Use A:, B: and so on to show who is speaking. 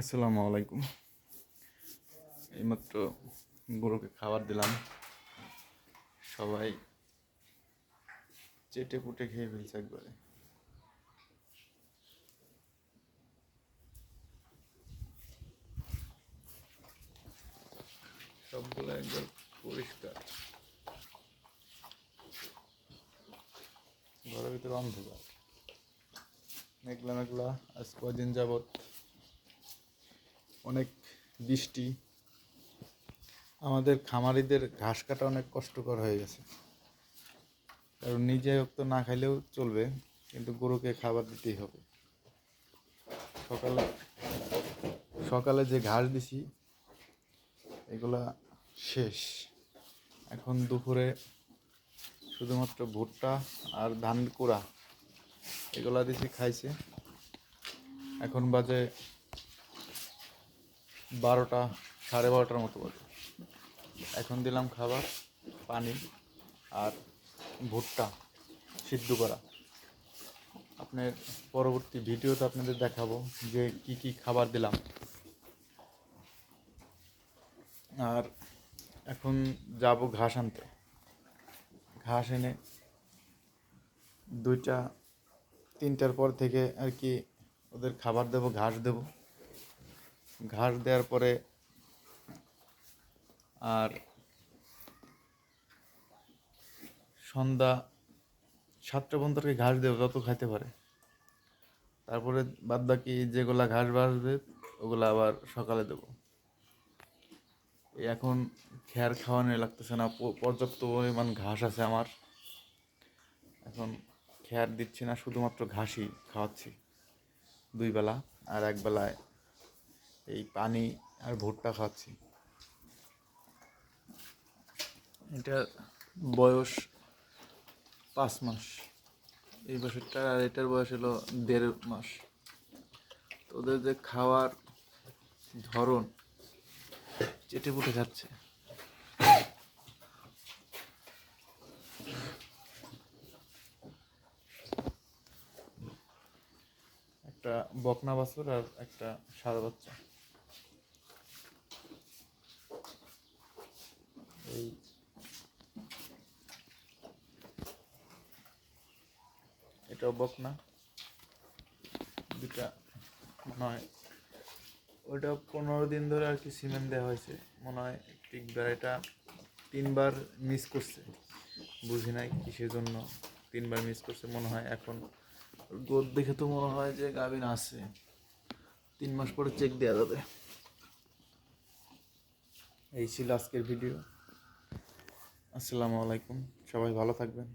A: আসসালামু আলাইকুম। এইমাত্র গরুকে খাবার দিলাম। সবাই চেটে পুটে খেয়ে ফেলছে একবারে। সবগুলো একবার পরিষ্কার। ঘরের ভিতরে অন্ধকার, মেঘলা মেঘলা। আজ কদিন যাবৎ অনেক বৃষ্টি। আমাদের খামারিদের ঘাস কাটা অনেক কষ্টকর হয়ে গেছে, কারণ নিজে তো না খাইলেও চলবে, কিন্তু গরুকে খাবার দিতেই হবে। সকালে সকালে যে ঘাস দিছি এগুলা শেষ। এখন দুপুরে শুধুমাত্র ভুট্টা আর ধান কুড়া এগুলা দিছি, খাইছে। এখন বাজে 12টা, 12:30টার মতো বাজে। এখন দিলাম খাবার, পানি আর ভুট্টা সিদ্ধ করা। আপনার পরবর্তী ভিডিওতে আপনাদের দেখাবো যে কি কি খাবার দিলাম। আর এখন যাব ঘাস আনতে। ঘাস এনে 2টা 3টার পর থেকে আর কি ওদের খাবার দেবো, ঘাস দেবো। ঘাস দেওয়ার পরে আর সন্ধ্যা 7টা পর্যন্ত আর কি ঘাস দেবো, যত খাইতে পারে। তারপরে বাদ বাকি যেগুলা ঘাস বাসবে ওগুলো আবার সকালে দেবো। এখন খ্যার খাওয়ানো লাগতেছে না, পর্যাপ্ত পরিমাণ ঘাস আছে আমার। এখন খ্যার দিচ্ছি না, শুধুমাত্র ঘাসই খাওয়াচ্ছি 2 বেলা, আর 1 বেলায় এই পানি আর ভুট্টা খাওয়াচ্ছি। এটা বয়স 5 মাস, এই বছরটা, আর এটার বয়স হলো 1.5 মাস। তো ওদের যে খাওয়ার ধরন, চেটে পুটে খাচ্ছে। একটা বকনা বাছুর আর একটা ষাঁড় বাচ্চা। এই এটাও বকনা, 2টা মনে হয়। ওইটা 15 দিন ধরে আর কি সিমেন্ট দেওয়া হয়েছে, মনে হয় টিকবার। এটা 3বার মিস করছে, বুঝি নাই কিসের জন্য 3বার মিস করছে। মনে হয় এখন গোদ দেখে তো মনে হয় যে গাভিন আছে, 3 মাস পরে চেক দেওয়া যাবে। এই ছিল আজকের ভিডিও। আসসালামু আলাইকুম, সবাই ভালো থাকবেন।